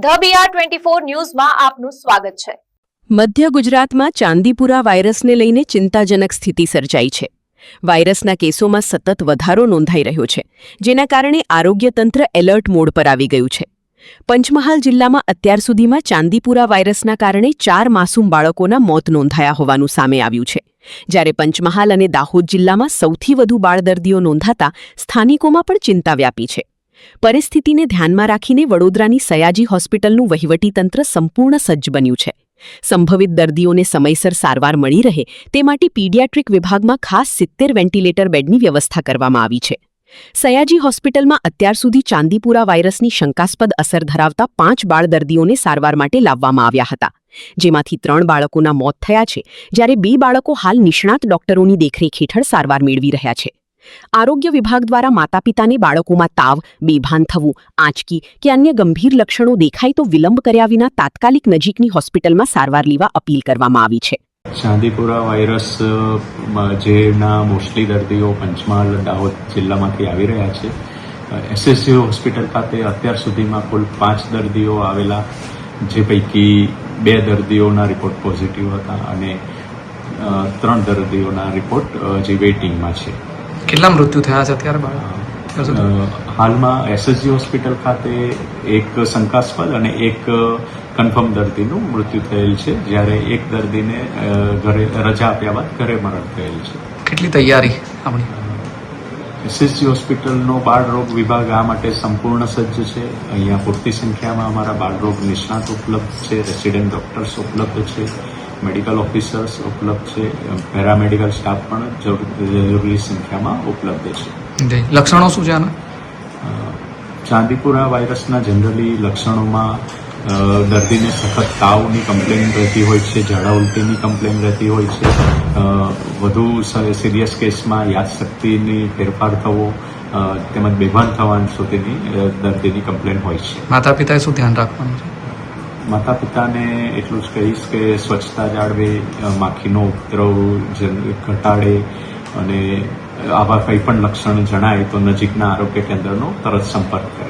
The BR24 ન્યૂઝમાં આપનું સ્વાગત છે। મધ્ય ગુજરાતમાં ચાંદીપુરા વાયરસને લઈને ચિંતાજનક સ્થિતિ સર્જાઈ છે। વાયરસના કેસોમાં સતત વધારો નોંધાઈ રહ્યો છે, જેના કારણે આરોગ્ય તંત્ર એલર્ટ મોડ પર આવી ગયું છે। પંચમહાલ જિલ્લામાં અત્યાર સુધીમાં ચાંદીપુરા વાયરસના કારણે 4 માસૂમ બાળકોના મોત નોંધાયા હોવાનું સામે આવ્યું છે, જ્યારે પંચમહાલ અને દાહોદ જિલ્લામાં સૌથી વધુ બાળ દર્દીઓ નોંધાતા સ્થાનિકોમાં પણ ચિંતા વ્યાપી છે। પરિસ્થિતિને ધ્યાનમાં રાખીને વડોદરાની સયાજી હોસ્પિટલનું વહીવટીતંત્ર સંપૂર્ણ સજ્જ બન્યું છે। સંભવિત દર્દીઓને સમયસર સારવાર મળી રહે તે માટે પીડિયાટ્રિક વિભાગમાં ખાસ 70 વેન્ટિલેટર બેડની વ્યવસ્થા કરવામાં આવી છે। સયાજી હોસ્પિટલમાં અત્યાર સુધી ચાંદીપુરા વાયરસની શંકાસ્પદ અસર ધરાવતા 5 બાળ દર્દીઓને સારવાર માટે લાવવામાં આવ્યા હતા, જેમાંથી 3 બાળકોના મોત થયા છે, જ્યારે 2 બાળકો હાલ નિષ્ણાત ડોક્ટરોની દેખરેખ હેઠળ સારવાર મેળવી રહ્યા છે। આરોગ્ય વિભાગ દ્વારા માતાપિતાને બાળકોમાં તાવ, બેભાન થવું, આંચકી કે અન્ય ગંભીર લક્ષણો દેખાય તો વિલંબ કર્યા વિના તાત્કાલિક નજીકની હોસ્પિટલમાં સારવાર લેવા અપીલ કરવામાં આવી છે। ચાંદીપુરા વાયરસ જેના મોસ્ટલી દર્દીઓ પંચમહાલ દાહોદ જિલ્લામાંથી આવી રહ્યા છે। SSG હોસ્પિટલ ખાતે અત્યાર સુધીમાં કુલ 5 દર્દીઓ આવેલા, જે પૈકી 2 દર્દીઓના રિપોર્ટ પોઝિટિવ હતા અને 3 દર્દીઓના રિપોર્ટ જે વેઇટિંગમાં છે। કેટલા મૃત્યુ થયા છે અત્યારે? હાલમાં SSG હોસ્પિટલ ખાતે એક શંકાસ્પદ અને એક કન્ફર્મ દર્દીનું મૃત્યુ થયેલ છે, જ્યારે એક દર્દીને ઘરે રજા આપ્યા બાદ ઘરે મરણ થયેલ છે। કેટલી તૈયારી આપણી? SSG હોસ્પિટલનો બાળરોગ વિભાગ આ માટે સંપૂર્ણ સજ્જ છે। અહીંયા પૂરતી સંખ્યામાં અમારા બાળરોગ નિષ્ણાત ઉપલબ્ધ છે, રેસિડેન્ટ ડોક્ટર્સ ઉપલબ્ધ છે, મેડિકલ ઓફિસર્સ ઉપલબ્ધ છે, પેરામેડિકલ સ્ટાફ પણ જરૂરી સંખ્યામાં ઉપલબ્ધ છે। લક્ષણો શું છે આના? ચાંદીપુરા વાયરસના જનરલી લક્ષણોમાં દર્દીને સખત તાવની કમ્પ્લેન રહેતી હોય છે, ઝાડા ઉલટીની કમ્પ્લેન રહેતી હોય છે, વધુ સિરિયસ કેસમાં યાદશક્તિની ફેરફાર થવો તેમજ બેભાન થવા સુધીની દર્દીની કમ્પ્લેન હોય છે। માતા પિતાએ શું ધ્યાન રાખવાનું છે? માતા પિતાને એટલું જ કહીશ કે સ્વચ્છતા જાળવે, માખીનો ઉપદ્રવ ઘટાડે અને આવા કંઈ પણ લક્ષણ જણાય તો નજીકના આરોગ્ય કેન્દ્રનો તરત સંપર્ક